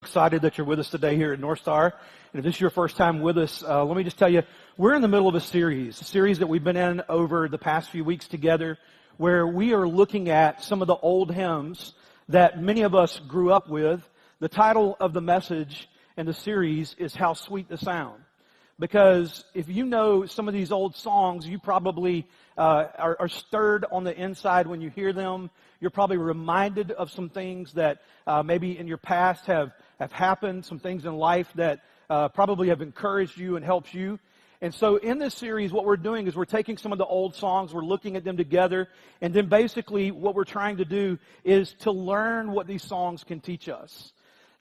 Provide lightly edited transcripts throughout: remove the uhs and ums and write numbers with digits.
Excited that you're with us today here at Northstar. And if this is your first time with us, let me just tell you, we're in the middle of a series that we've been in over the past few weeks together, where we are looking at some of the old hymns that many of us grew up with. The title of the message and the series is How Sweet the Sound. Because if you know some of these old songs, you probably are stirred on the inside when you hear them. You're probably reminded of some things that maybe in your past have happened, some things in life that probably have encouraged you and helped you. And so in this series, what we're doing is we're taking some of the old songs, we're looking at them together, and then basically what we're trying to do is to learn what these songs can teach us.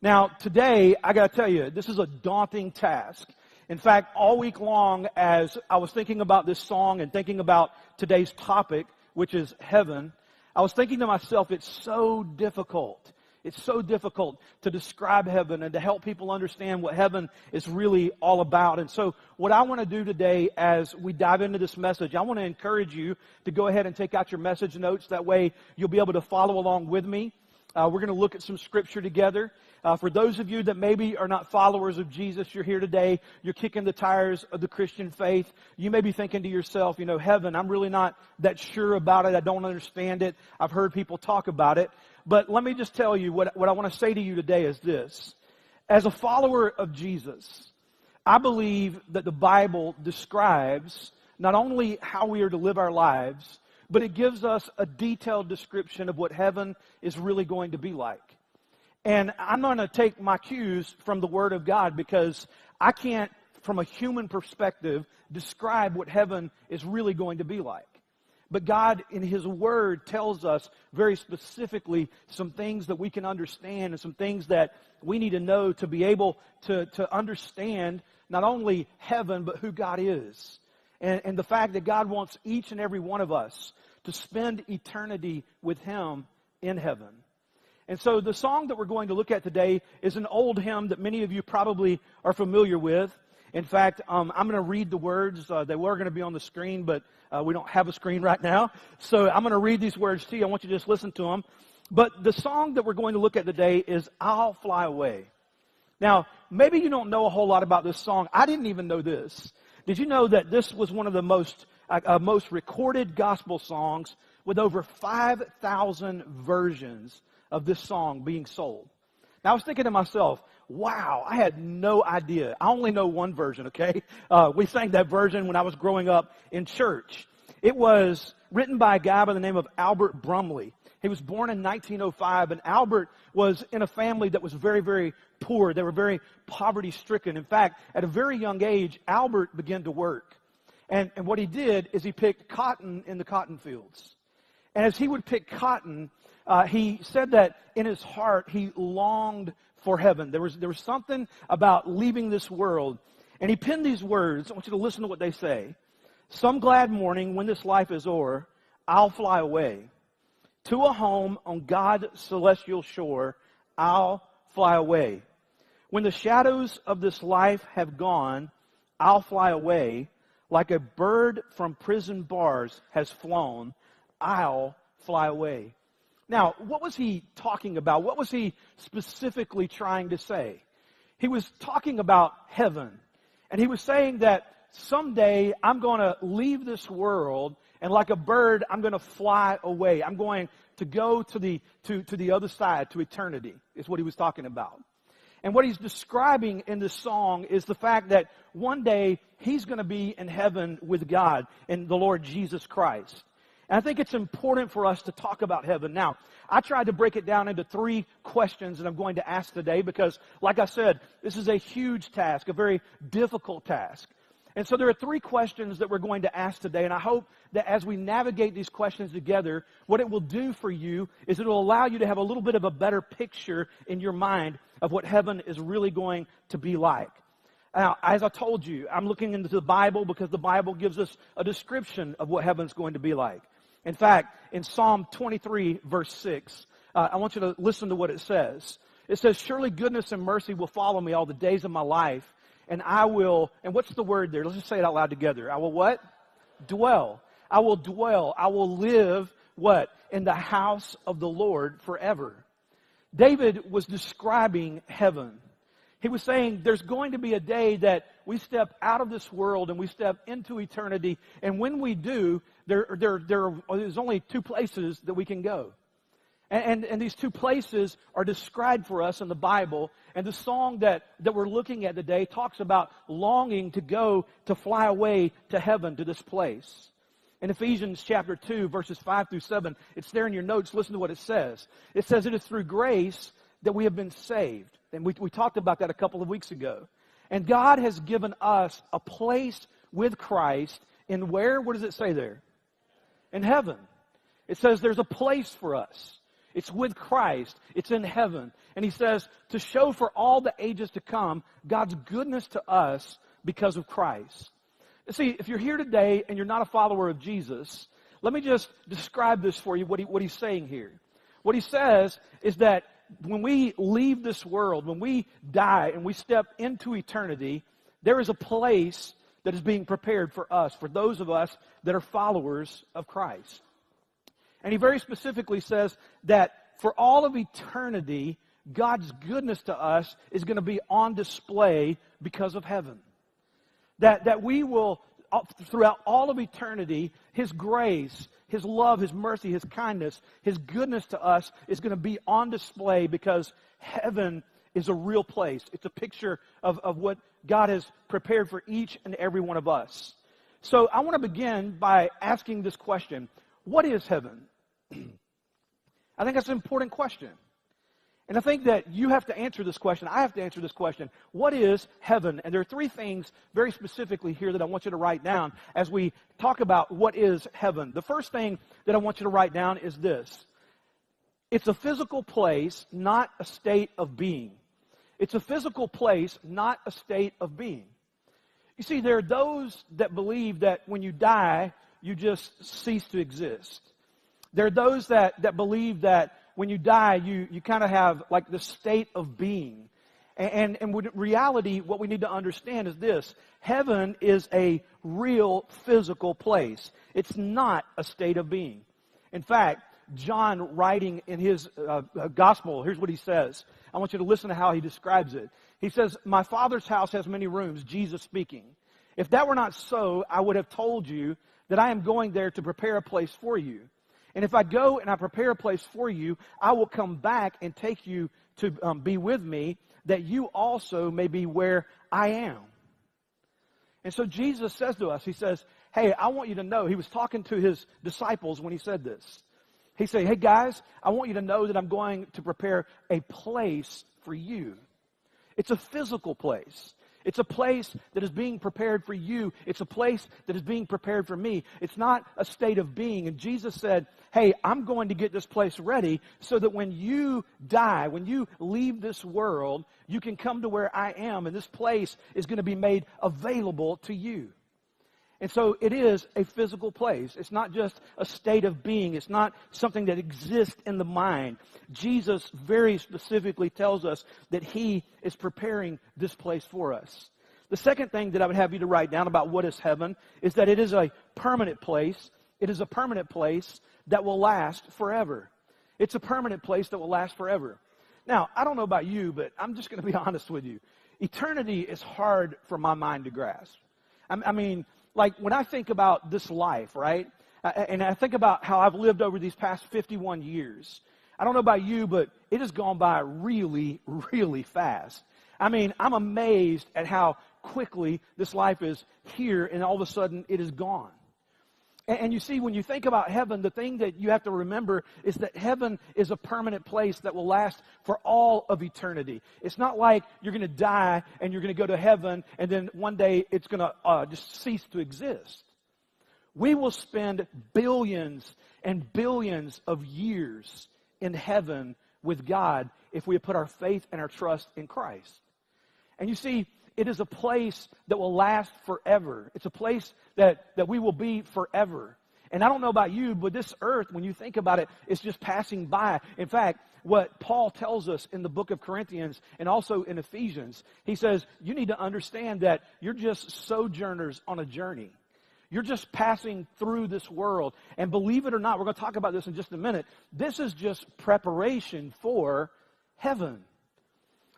Now, today, I got to tell you, this is a daunting task. In fact, all week long, as I was thinking about this song and thinking about today's topic, which is heaven, I was thinking to myself, it's so difficult. It's so difficult to describe heaven and to help people understand what heaven is really all about. And so what I want to do today as we dive into this message, I want to encourage you to go ahead and take out your message notes. That way you'll be able to follow along with me. We're going to look at some scripture together. For those of you that maybe are not followers of Jesus, you're here today, you're kicking the tires of the Christian faith. You may be thinking to yourself, you know, heaven, I'm really not that sure about it. I don't understand it. I've heard people talk about it. But let me just tell you what I want to say to you today is this. As a follower of Jesus, I believe that the Bible describes not only how we are to live our lives, but it gives us a detailed description of what heaven is really going to be like. And I'm going to take my cues from the Word of God because I can't, from a human perspective, describe what heaven is really going to be like. But God, in His Word, tells us very specifically some things that we can understand and some things that we need to know to be able to understand not only heaven, but who God is. And the fact that God wants each and every one of us to spend eternity with Him in heaven. And so the song that we're going to look at today is an old hymn that many of you probably are familiar with. In fact, I'm going to read the words. They were going to be on the screen, but we don't have a screen right now. So I'm going to read these words to you. I want you to just listen to them. But the song that we're going to look at today is I'll Fly Away. Now, maybe you don't know a whole lot about this song. I didn't even know this. Did you know that this was one of the most recorded gospel songs with over 5,000 versions of this song being sold? Now, I was thinking to myself, wow, I had no idea. I only know one version, okay? We sang that version when I was growing up in church. It was written by a guy by the name of Albert Brumley. He was born in 1905, and Albert was in a family that was very, very poor. They were very poverty-stricken. In fact, at a very young age, Albert began to work. And what he did is he picked cotton in the cotton fields. And as he would pick cotton, he said that in his heart he longed for heaven. There was something about leaving this world. And he penned these words. I want you to listen to what they say. Some glad morning when this life is o'er, I'll fly away. To a home on God's celestial shore, I'll fly away. When the shadows of this life have gone, I'll fly away. Like a bird from prison bars has flown, I'll fly away. Now, what was he talking about? What was he specifically trying to say? He was talking about heaven. And he was saying that someday I'm going to leave this world, and like a bird, I'm going to fly away. I'm going to go to the other side, to eternity, is what he was talking about. And what he's describing in this song is the fact that one day he's going to be in heaven with God and the Lord Jesus Christ. And I think it's important for us to talk about heaven. Now, I tried to break it down into 3 questions that I'm going to ask today because, like I said, this is a huge task, a very difficult task. And so there are 3 questions that we're going to ask today, and I hope that as we navigate these questions together, what it will do for you is it will allow you to have a little bit of a better picture in your mind of what heaven is really going to be like. Now, as I told you, I'm looking into the Bible because the Bible gives us a description of what heaven's going to be like. In fact, in Psalm 23, verse 6, I want you to listen to what it says. It says, surely goodness and mercy will follow me all the days of my life, and I will, and what's the word there? Let's just say it out loud together. I will what? Dwell. I will dwell. I will live, what? In the house of the Lord forever. David was describing heaven. He was saying there's going to be a day that we step out of this world and we step into eternity. And when we do, there's only two places that we can go. And these two places are described for us in the Bible. And the song that we're looking at today talks about longing to go, to fly away to heaven, to this place. In Ephesians chapter 2, verses 5 through 7, it's there in your notes. Listen to what it says. It says, it is through grace that we have been saved. And we talked about that a couple of weeks ago. And God has given us a place with Christ in where? What does it say there? In heaven. It says there's a place for us. It's with Christ. It's in heaven. And he says to show for all the ages to come God's goodness to us because of Christ. See, if you're here today and you're not a follower of Jesus, let me just describe this for you, what he's saying here. What he says is that when we leave this world, when we die and we step into eternity, there is a place that is being prepared for us, for those of us that are followers of Christ. And he very specifically says that for all of eternity, God's goodness to us is going to be on display because of heaven. That we will, throughout all of eternity, His grace, His love, His mercy, His kindness, His goodness to us is going to be on display because heaven is a real place. It's a picture of what God has prepared for each and every one of us. So I want to begin by asking this question. What is heaven? I think that's an important question. And I think that you have to answer this question. I have to answer this question. What is heaven? And there are three things very specifically here that I want you to write down as we talk about what is heaven. The first thing that I want you to write down is this. It's a physical place, not a state of being. It's a physical place, not a state of being. You see, there are those that believe that when you die, you just cease to exist. There are those that believe that when you die, you kind of have like the state of being. And in reality, what we need to understand is this. Heaven is a real physical place. It's not a state of being. In fact, John, writing in his gospel, here's what he says. I want you to listen to how he describes it. He says, my Father's house has many rooms, Jesus speaking. If that were not so, I would have told you that I am going there to prepare a place for you. And if I go and I prepare a place for you, I will come back and take you to be with me, that you also may be where I am. And so Jesus says to us, he says, hey, I want you to know, he was talking to his disciples when he said this. He said, hey guys, I want you to know that I'm going to prepare a place for you. It's a physical place. It's a place that is being prepared for you. It's a place that is being prepared for me. It's not a state of being. And Jesus said, hey, I'm going to get this place ready so that when you die, when you leave this world, you can come to where I am, and this place is going to be made available to you. And so it is a physical place. It's not just a state of being. It's not something that exists in the mind. Jesus very specifically tells us that He is preparing this place for us. The second thing that I would have you to write down about what is heaven is that it is a permanent place. It is a permanent place that will last forever. It's a permanent place that will last forever. Now, I don't know about you, but I'm just going to be honest with you. Eternity is hard for my mind to grasp. I mean, like when I think about this life, right? And I think about how I've lived over these past 51 years. I don't know about you, but it has gone by really, really fast. I mean, I'm amazed at how quickly this life is here and all of a sudden it is gone. And you see, when you think about heaven, the thing that you have to remember is that heaven is a permanent place that will last for all of eternity. It's not like you're going to die and you're going to go to heaven and then one day it's going to just cease to exist. We will spend billions and billions of years in heaven with God if we put our faith and our trust in Christ. And you see, it is a place that will last forever. It's a place that we will be forever. And I don't know about you, but this earth, when you think about it, it's just passing by. In fact, what Paul tells us in the book of Corinthians and also in Ephesians, he says, you need to understand that you're just sojourners on a journey. You're just passing through this world. And believe it or not, we're going to talk about this in just a minute. This is just preparation for heaven.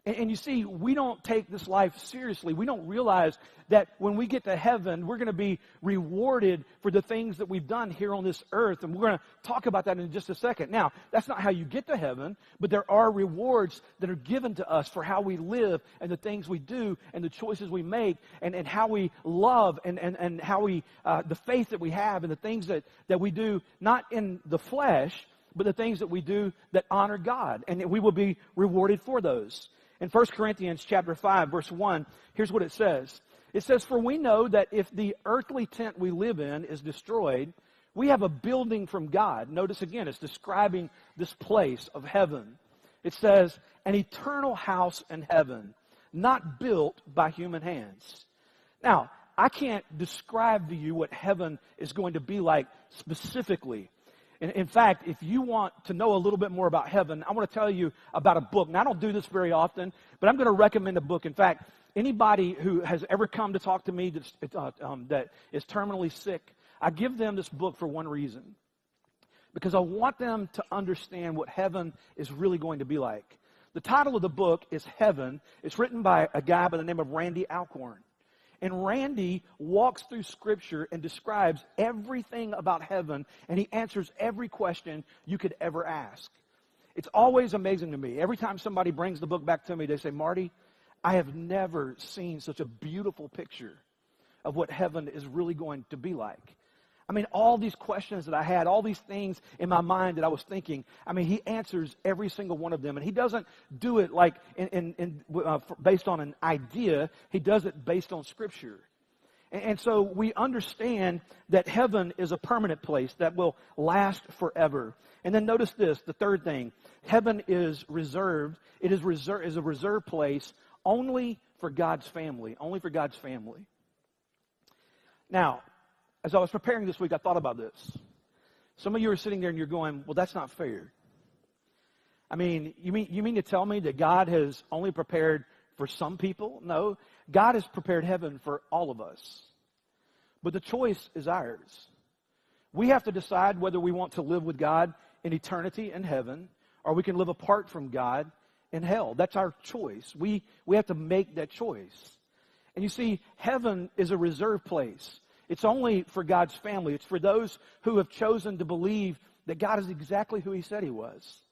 And you see, we don't take this life seriously. We don't realize that when we get to heaven, we're going to be rewarded for the things that we've done here on this earth. And we're going to talk about that in just a second. Now, that's not how you get to heaven, but there are rewards that are given to us for how we live and the things we do and the choices we make and how we love and how we, the faith that we have and the things that we do, not in the flesh, but the things that we do that honor God. And we will be rewarded for those. In 1 Corinthians chapter 5, verse 1, here's what it says. It says, "For we know that if the earthly tent we live in is destroyed, we have a building from God." Notice again, it's describing this place of heaven. It says, "An eternal house in heaven, not built by human hands." Now, I can't describe to you what heaven is going to be like specifically. In fact, if you want to know a little bit more about heaven, I want to tell you about a book. Now, I don't do this very often, but I'm going to recommend a book. In fact, anybody who has ever come to talk to me that is terminally sick, I give them this book for one reason. Because I want them to understand what heaven is really going to be like. The title of the book is Heaven. It's written by a guy by the name of Randy Alcorn. And Randy walks through Scripture and describes everything about heaven, and he answers every question you could ever ask. It's always amazing to me. Every time somebody brings the book back to me, they say, "Marty, I have never seen such a beautiful picture of what heaven is really going to be like." I mean, all these questions that I had, all these things in my mind that I was thinking, I mean, he answers every single one of them. And he doesn't do it like based on an idea. He does it based on Scripture. And so we understand that heaven is a permanent place that will last forever. And then notice this, the third thing. Heaven is reserved. It is a reserved place only for God's family. Only for God's family. Now, as I was preparing this week, I thought about this. Some of you are sitting there and you're going, "Well, that's not fair." I mean, you mean to tell me that God has only prepared for some people? No, God has prepared heaven for all of us. But the choice is ours. We have to decide whether we want to live with God in eternity in heaven, or we can live apart from God in hell. That's our choice. We have to make that choice. And you see, heaven is a reserved place. It's only for God's family. It's for those who have chosen to believe that God is exactly who He said He was.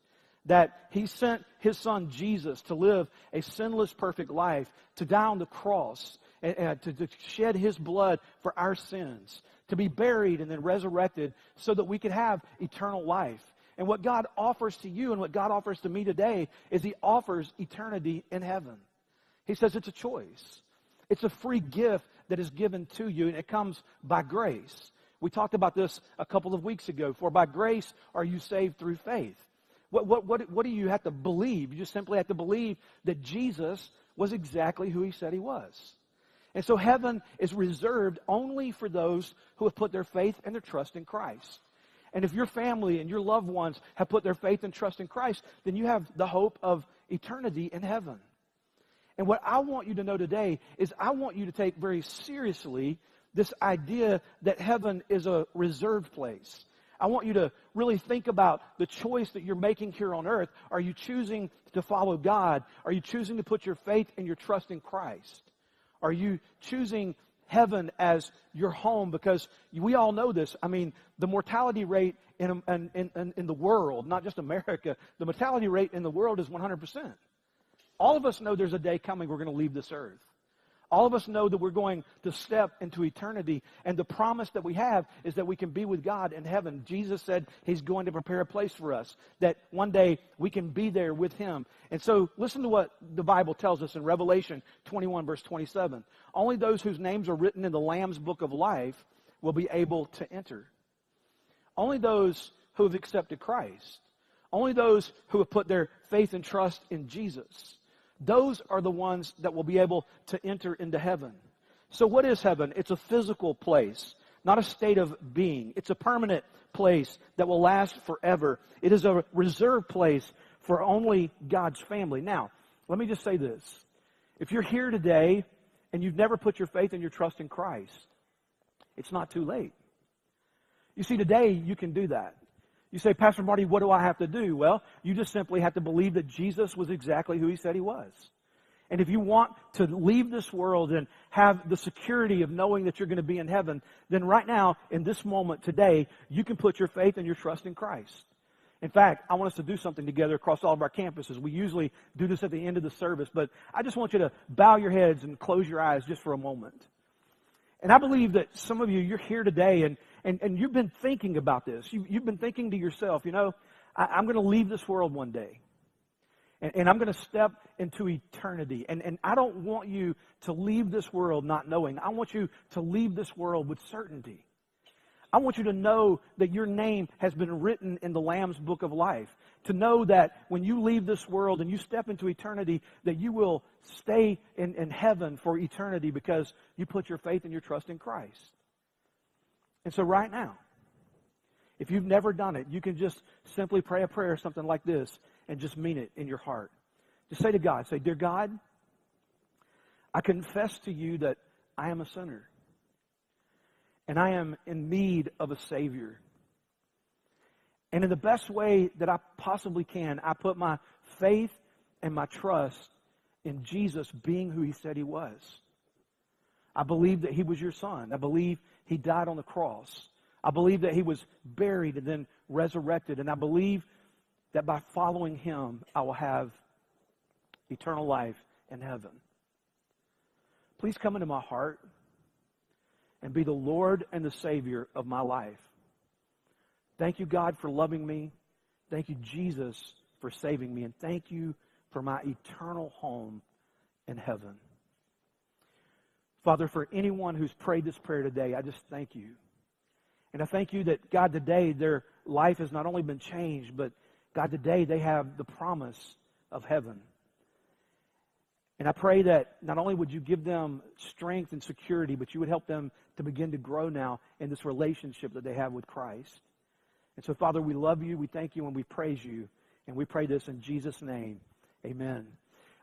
That He sent His Son Jesus to live a sinless, perfect life, to die on the cross, and to shed His blood for our sins, to be buried and then resurrected so that we could have eternal life. And what God offers to you and what God offers to me today is He offers eternity in heaven. He says it's a choice. It's a free gift that is given to you, and it comes by grace. We talked about this a couple of weeks ago. For by grace are you saved through faith. What do you have to believe? You just simply have to believe that Jesus was exactly who He said He was. And so heaven is reserved only for those who have put their faith and their trust in Christ. And if your family and your loved ones have put their faith and trust in Christ, then you have the hope of eternity in heaven. And what I want you to know today is I want you to take very seriously this idea that heaven is a reserved place. I want you to really think about the choice that you're making here on earth. Are you choosing to follow God? Are you choosing to put your faith and your trust in Christ? Are you choosing heaven as your home? Because we all know this. I mean, the mortality rate in the world, not just America, the mortality rate in the world is 100%. All of us know there's a day coming we're going to leave this earth. All of us know that we're going to step into eternity. And the promise that we have is that we can be with God in heaven. Jesus said He's going to prepare a place for us, that one day we can be there with Him. And so listen to what the Bible tells us in Revelation 21, verse 27. Only those whose names are written in the Lamb's book of life will be able to enter. Only those who have accepted Christ. Only those who have put their faith and trust in Jesus. Those are the ones that will be able to enter into heaven. So what is heaven? It's a physical place, not a state of being. It's a permanent place that will last forever. It is a reserved place for only God's family. Now, let me just say this. If you're here today and you've never put your faith and your trust in Christ, it's not too late. You see, today you can do that. You say, Pastor Marty, what do I have to do? Well, you just simply have to believe that Jesus was exactly who he said he was. And if you want to leave this world and have the security of knowing that you're going to be in heaven, then right now, in this moment today, you can put your faith and your trust in Christ. In fact, I want us to do something together across all of our campuses. We usually do this at the end of the service, but I just want you to bow your heads and close your eyes just for a moment. And I believe that some of you, you're here today and you've been thinking about this. You've been thinking to yourself, I'm going to leave this world one day. And I'm going to step into eternity. And I don't want you to leave this world not knowing. I want you to leave this world with certainty. I want you to know that your name has been written in the Lamb's Book of Life. To know that when you leave this world and you step into eternity, that you will stay in heaven for eternity because you put your faith and your trust in Christ. And so right now, if you've never done it, you can just simply pray a prayer, something like this, and just mean it in your heart. Just say to God, say, Dear God, I confess to you that I am a sinner. And I am in need of a Savior. And in the best way that I possibly can, I put my faith and my trust in Jesus being who he said he was. I believe that he was your son. I believe he died on the cross. I believe that he was buried and then resurrected. And I believe that by following him, I will have eternal life in heaven. Please come into my heart and be the Lord and the Savior of my life. Thank you, God, for loving me. Thank you, Jesus, for saving me. And thank you for my eternal home in heaven. Father, for anyone who's prayed this prayer today, I just thank you. And I thank you that, God, today their life has not only been changed, but, God, today they have the promise of heaven. And I pray that not only would you give them strength and security, but you would help them to begin to grow now in this relationship that they have with Christ. And so, Father, we love you, we thank you, and we praise you. And we pray this in Jesus' name. Amen.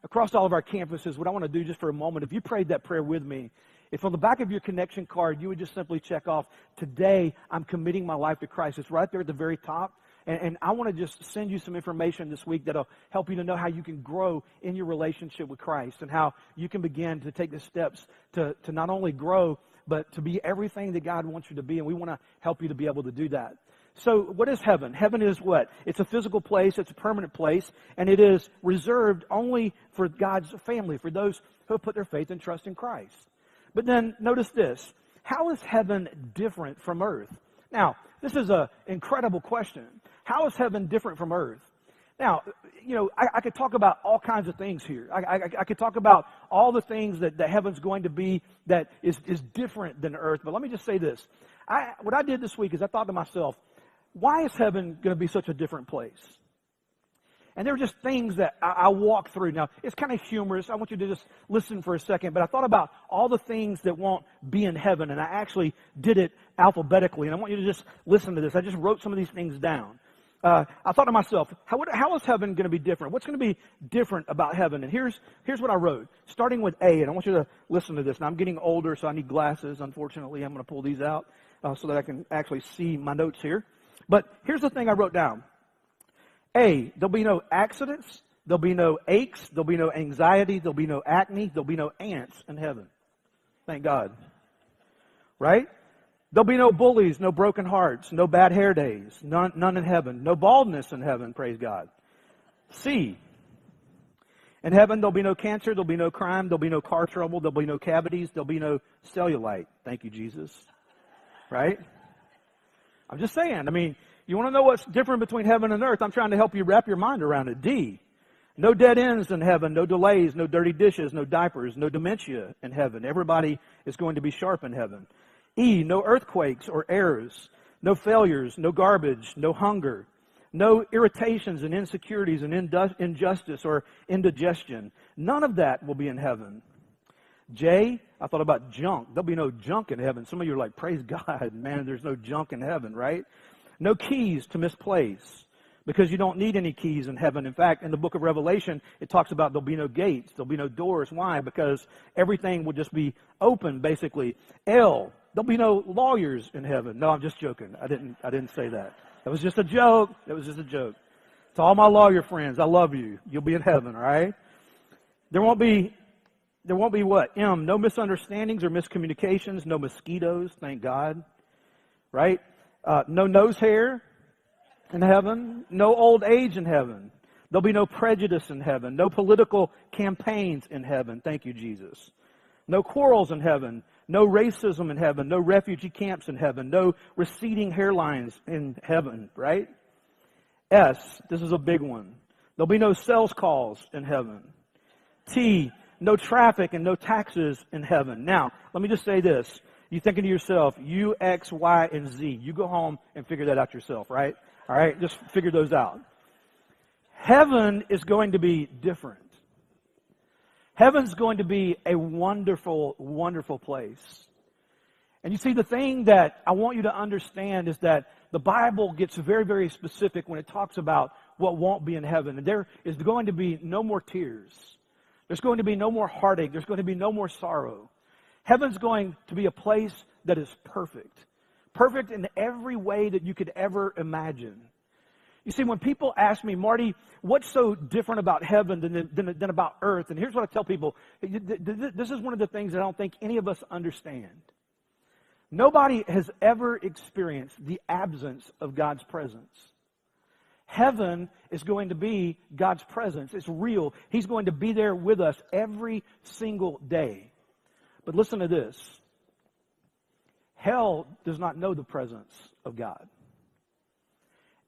Across all of our campuses, what I want to do just for a moment, if you prayed that prayer with me, if on the back of your connection card, you would just simply check off, today I'm committing my life to Christ. It's right there at the very top. And I want to just send you some information this week that'll help you to know how you can grow in your relationship with Christ and how you can begin to take the steps to not only grow, but to be everything that God wants you to be. And we want to help you to be able to do that. So what is heaven? Heaven is what? It's a physical place. It's a permanent place. And it is reserved only for God's family, for those who have put their faith and trust in Christ. But then notice this. How is heaven different from earth? Now, this is an incredible question. How is heaven different from earth? Now, I could talk about all kinds of things here. I could talk about all the things that heaven's going to be that is different than earth. But let me just say this. What I did this week is I thought to myself, why is heaven going to be such a different place? And there were just things that I walked through. Now, it's kind of humorous. I want you to just listen for a second. But I thought about all the things that won't be in heaven. And I actually did it alphabetically. And I want you to just listen to this. I just wrote some of these things down. I thought to myself, how is heaven going to be different? What's going to be different about heaven? And here's what I wrote, starting with A. And I want you to listen to this. Now, I'm getting older, so I need glasses. Unfortunately, I'm going to pull these out so that I can actually see my notes here. But here's the thing I wrote down. A, there'll be no accidents, there'll be no aches, there'll be no anxiety, there'll be no acne, there'll be no ants in heaven. Thank God. Right? There'll be no bullies, no broken hearts, no bad hair days, none in heaven. No baldness in heaven, praise God. C, in heaven there'll be no cancer, there'll be no crime, there'll be no car trouble, there'll be no cavities, there'll be no cellulite. Thank you, Jesus. Right? I'm just saying, you want to know what's different between heaven and earth? I'm trying to help you wrap your mind around it. D, no dead ends in heaven, no delays, no dirty dishes, no diapers, no dementia in heaven. Everybody is going to be sharp in heaven. E, no earthquakes or errors, no failures, no garbage, no hunger, no irritations and insecurities and injustice or indigestion. None of that will be in heaven. J, I thought about junk. There'll be no junk in heaven. Some of you are like, praise God, man, there's no junk in heaven, right? No keys to misplace, because you don't need any keys in heaven. In fact, in the book of Revelation, it talks about there'll be no gates, there'll be no doors. Why? Because everything will just be open, basically. L, there'll be no lawyers in heaven. No, I'm just joking. I didn't say that. That was just a joke. That was just a joke. To all my lawyer friends, I love you. You'll be in heaven, all right? There won't be what? No misunderstandings or miscommunications, no mosquitoes, thank God, right? No nose hair in heaven, no old age in heaven. There'll be no prejudice in heaven, no political campaigns in heaven, thank you, Jesus. No quarrels in heaven, no racism in heaven, no refugee camps in heaven, no receding hairlines in heaven, right? This is a big one. There'll be no sales calls in heaven. No traffic and no taxes in heaven. Now, let me just say this. You thinking to yourself, U, X, Y, and Z. You go home and figure that out yourself, right? All right, just figure those out. Heaven is going to be different. Heaven's going to be a wonderful, wonderful place. And you see, the thing that I want you to understand is that the Bible gets very, very specific when it talks about what won't be in heaven. And there is going to be no more tears. There's going to be no more heartache. There's going to be no more sorrow. Heaven's going to be a place that is perfect. Perfect in every way that you could ever imagine. You see, when people ask me, Marty, what's so different about heaven than about earth? And here's what I tell people. This is one of the things that I don't think any of us understand. Nobody has ever experienced the absence of God's presence. Heaven is going to be God's presence. It's real. He's going to be there with us every single day. But listen to this. Hell does not know the presence of God.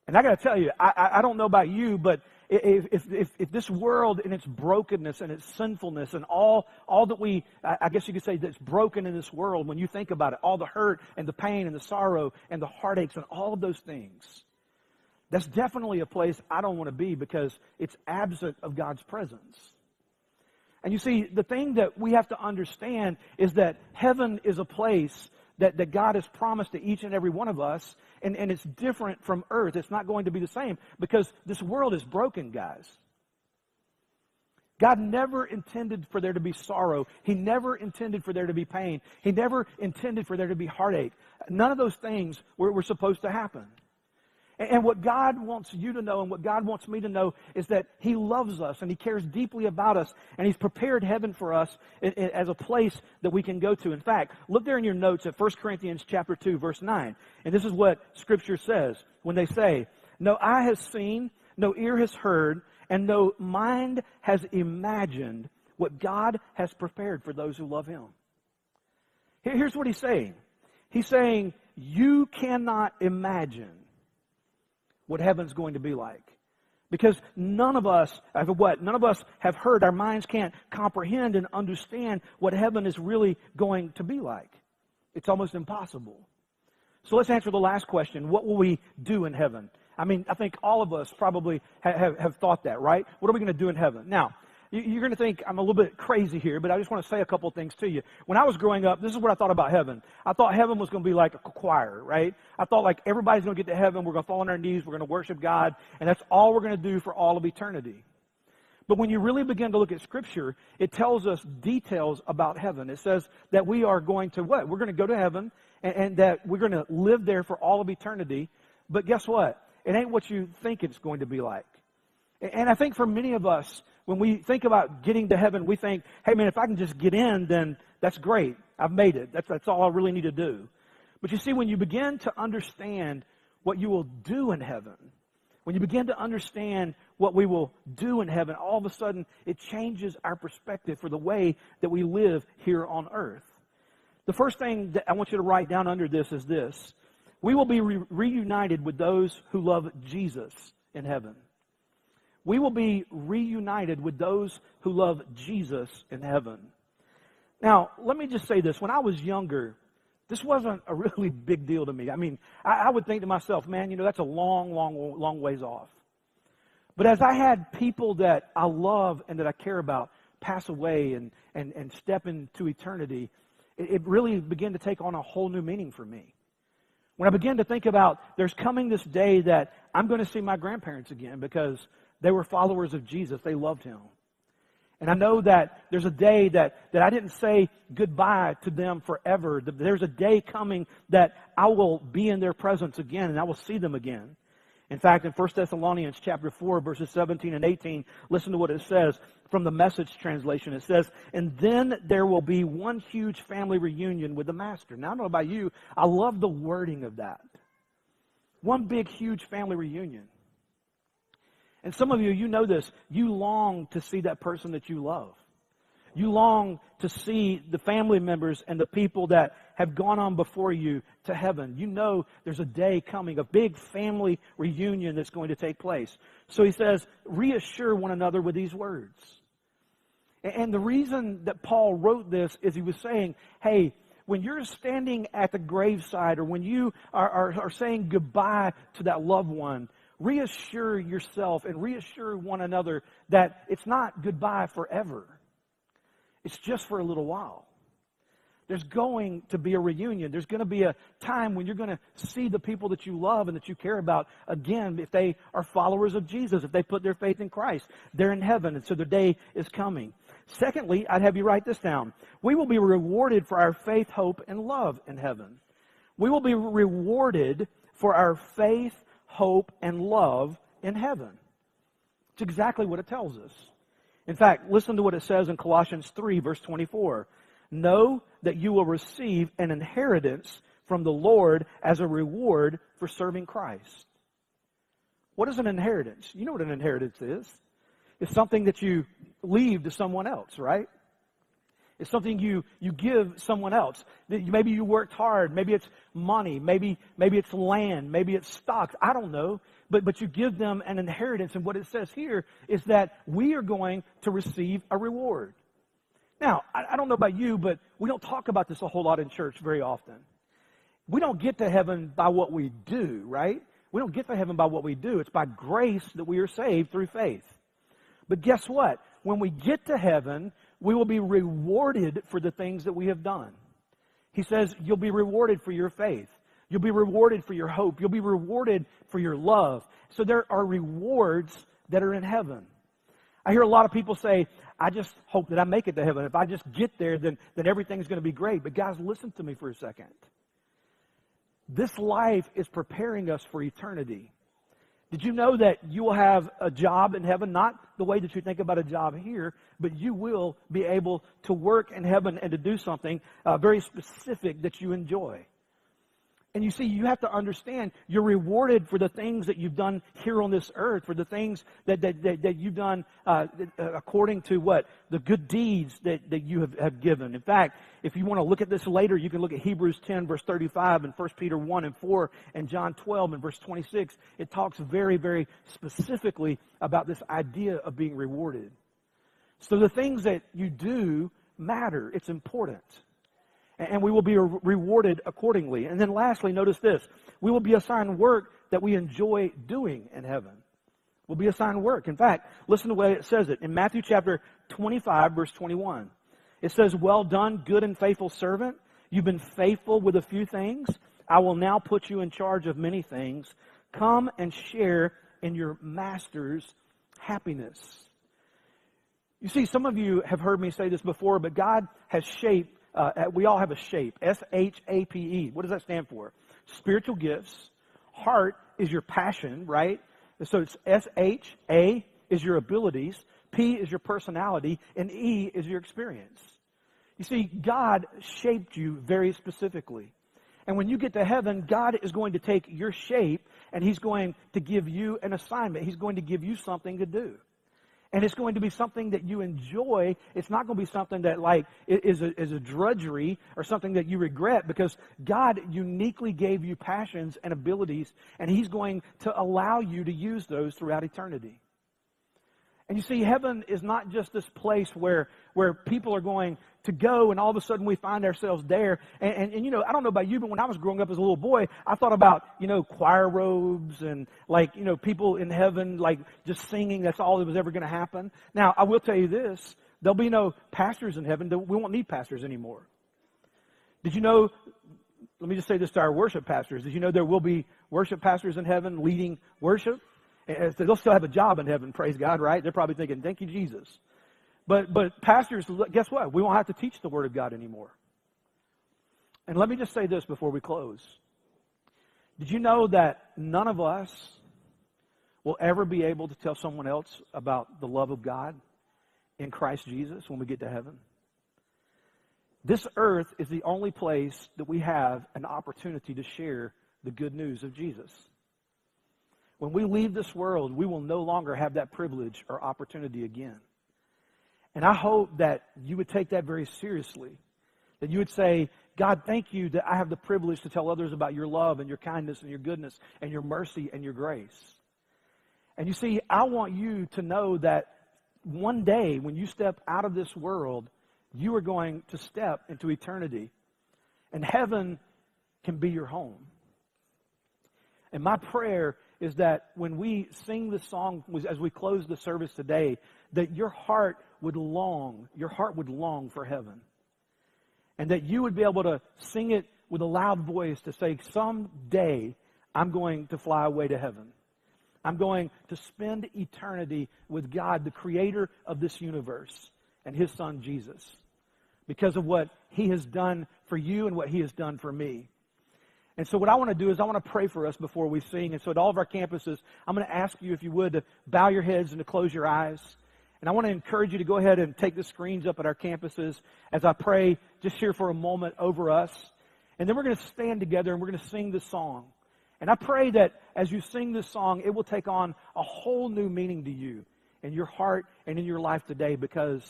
And I got to tell you, I don't know about you, but if this world in its brokenness and its sinfulness and all that I guess you could say that's broken in this world, when you think about it, all the hurt and the pain and the sorrow and the heartaches and all of those things, that's definitely a place I don't want to be because it's absent of God's presence. And you see, the thing that we have to understand is that heaven is a place that God has promised to each and every one of us, and it's different from earth. It's not going to be the same because this world is broken, guys. God never intended for there to be sorrow. He never intended for there to be pain. He never intended for there to be heartache. None of those things were supposed to happen. And what God wants you to know and what God wants me to know is that He loves us and He cares deeply about us and He's prepared heaven for us as a place that we can go to. In fact, look there in your notes at 1 Corinthians chapter 2, verse 9. And this is what Scripture says when they say, no eye has seen, no ear has heard, and no mind has imagined what God has prepared for those who love Him. Here's what He's saying. He's saying, you cannot imagine what heaven's going to be like. Because none of us have heard, our minds can't comprehend and understand what heaven is really going to be like. It's almost impossible. So let's answer the last question. What will we do in heaven? I mean, I think all of us probably have thought that, right? What are we going to do in heaven? Now, you're going to think I'm a little bit crazy here, but I just want to say a couple things to you. When I was growing up, this is what I thought about heaven. I thought heaven was going to be like a choir, right? I thought like everybody's going to get to heaven, we're going to fall on our knees, we're going to worship God, and that's all we're going to do for all of eternity. But when you really begin to look at Scripture, it tells us details about heaven. It says that we are going to what? We're going to go to heaven, and that we're going to live there for all of eternity. But guess what? It ain't what you think it's going to be like. And I think for many of us, when we think about getting to heaven, we think, hey man, if I can just get in, then that's great. I've made it. That's all I really need to do. But you see, when you begin to understand what you will do in heaven, when you begin to understand what we will do in heaven, all of a sudden it changes our perspective for the way that we live here on earth. The first thing that I want you to write down under this is this. We will be reunited with those who love Jesus in heaven. We will be reunited with those who love Jesus in heaven. Now, let me just say this. When I was younger, this wasn't a really big deal to me. I mean, I would think to myself, man, that's a long, long, long ways off. But as I had people that I love and that I care about pass away and step into eternity, it really began to take on a whole new meaning for me. When I began to think about there's coming this day that I'm going to see my grandparents again because they were followers of Jesus. They loved Him. And I know that there's a day that I didn't say goodbye to them forever. There's a day coming that I will be in their presence again and I will see them again. In fact, in 1 Thessalonians chapter 4, verses 17 and 18, listen to what it says from the Message translation. It says, "And then there will be one huge family reunion with the Master." Now, I don't know about you, I love the wording of that. One big, huge family reunion. And some of you, you know this, you long to see that person that you love. You long to see the family members and the people that have gone on before you to heaven. You know there's a day coming, a big family reunion that's going to take place. So he says, reassure one another with these words. And the reason that Paul wrote this is he was saying, hey, when you're standing at the graveside or when you are saying goodbye to that loved one, reassure yourself and reassure one another that it's not goodbye forever. It's just for a little while. There's going to be a reunion. There's going to be a time when you're going to see the people that you love and that you care about again if they are followers of Jesus, if they put their faith in Christ. They're in heaven, and so their day is coming. Secondly, I'd have you write this down. We will be rewarded for our faith, hope, and love in heaven. We will be rewarded for our faith, hope, and love in heaven. It's exactly what it tells us. In fact, listen to what it says in Colossians 3, verse 24. Know that you will receive an inheritance from the Lord as a reward for serving Christ. What is an inheritance? You know what an inheritance is. It's something that you leave to someone else, right? It's something you give someone else. Maybe you worked hard. Maybe it's money. Maybe it's land. Maybe it's stocks. I don't know. But you give them an inheritance. And what it says here is that we are going to receive a reward. Now, I don't know about you, but we don't talk about this a whole lot in church very often. We don't get to heaven by what we do, right? We don't get to heaven by what we do. It's by grace that we are saved through faith. But guess what? When we get to heaven, we will be rewarded for the things that we have done. He says you'll be rewarded for your faith. You'll be rewarded for your hope. You'll be rewarded for your love. So there are rewards that are in heaven. I hear a lot of people say, I just hope that I make it to heaven. If I just get there, then everything's going to be great. But guys, listen to me for a second. This life is preparing us for eternity. Did you know that you will have a job in heaven? Not the way that you think about a job here, but you will be able to work in heaven and to do something very specific that you enjoy. And you see, you have to understand you're rewarded for the things that you've done here on this earth, for the things that you've done according to what? The good deeds that you have given. In fact, if you want to look at this later, you can look at Hebrews 10, verse 35, and 1 Peter 1 and 4, and John 12 and verse 26. It talks very, very specifically about this idea of being rewarded. So the things that you do matter. It's important. And we will be rewarded accordingly. And then lastly, notice this. We will be assigned work that we enjoy doing in heaven. We'll be assigned work. In fact, listen to the way it says it. In Matthew chapter 25, verse 21. It says, well done, good and faithful servant. You've been faithful with a few things. I will now put you in charge of many things. Come and share in your master's happiness. You see, some of you have heard me say this before, but God has shaped we all have a shape, S-H-A-P-E. What does that stand for? Spiritual gifts. Heart is your passion, right? So it's S-H, A is your abilities, P is your personality, and E is your experience. You see, God shaped you very specifically. And when you get to heaven, God is going to take your shape and He's going to give you an assignment. He's going to give you something to do. And it's going to be something that you enjoy. It's not going to be something that is a drudgery or something that you regret, because God uniquely gave you passions and abilities, and He's going to allow you to use those throughout eternity. And you see, heaven is not just this place where people are going to go and all of a sudden we find ourselves there. And you know, I don't know about you, but when I was growing up as a little boy, I thought about, choir robes and people in heaven, just singing. That's all that was ever going to happen. Now, I will tell you this. There'll be no pastors in heaven. We won't need pastors anymore. Did you know, let me just say this to our worship pastors. Did you know there will be worship pastors in heaven leading worship? And they'll still have a job in heaven, praise God, right? They're probably thinking, thank you, Jesus. But pastors, guess what? We won't have to teach the Word of God anymore. And let me just say this before we close. Did you know that none of us will ever be able to tell someone else about the love of God in Christ Jesus when we get to heaven? This earth is the only place that we have an opportunity to share the good news of Jesus. When we leave this world, we will no longer have that privilege or opportunity again. And I hope that you would take that very seriously. That you would say, God, thank you that I have the privilege to tell others about your love and your kindness and your goodness and your mercy and your grace. And you see, I want you to know that one day when you step out of this world, you are going to step into eternity. And heaven can be your home. And my prayer is that when we sing this song, as we close the service today, that your heart would long for heaven. And that you would be able to sing it with a loud voice to say, someday I'm going to fly away to heaven. I'm going to spend eternity with God, the creator of this universe, and His Son, Jesus, because of what He has done for you and what He has done for me. And so what I want to do is I want to pray for us before we sing. And so at all of our campuses, I'm going to ask you, if you would, to bow your heads and to close your eyes. And I want to encourage you to go ahead and take the screens up at our campuses as I pray just here for a moment over us. And then we're going to stand together and we're going to sing this song. And I pray that as you sing this song, it will take on a whole new meaning to you in your heart and in your life today because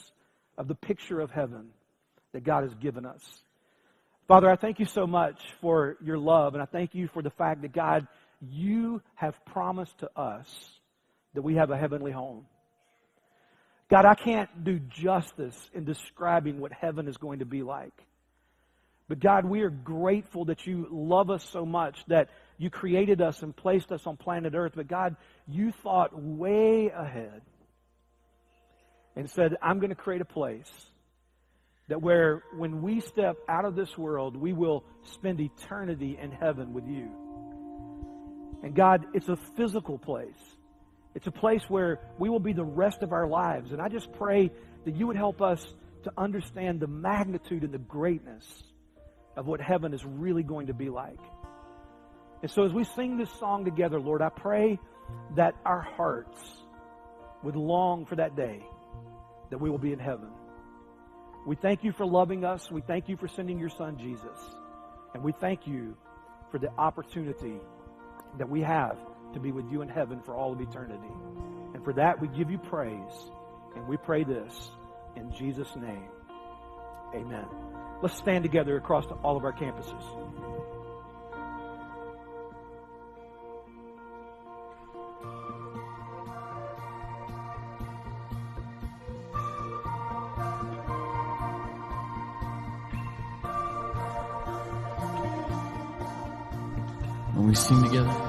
of the picture of heaven that God has given us. Father, I thank you so much for your love, and I thank you for the fact that, God, you have promised to us that we have a heavenly home. God, I can't do justice in describing what heaven is going to be like. But God, we are grateful that you love us so much, that you created us and placed us on planet Earth. But God, you thought way ahead and said, I'm going to create a place that where when we step out of this world, we will spend eternity in heaven with you. And God, it's a physical place. It's a place where we will be the rest of our lives. And I just pray that you would help us to understand the magnitude and the greatness of what heaven is really going to be like. And so as we sing this song together, Lord, I pray that our hearts would long for that day that we will be in heaven. We thank you for loving us. We thank you for sending your Son, Jesus. And we thank you for the opportunity that we have to be with you in heaven for all of eternity. And for that, we give you praise. And we pray this in Jesus' name. Amen. Let's stand together across all of our campuses. When we sing together.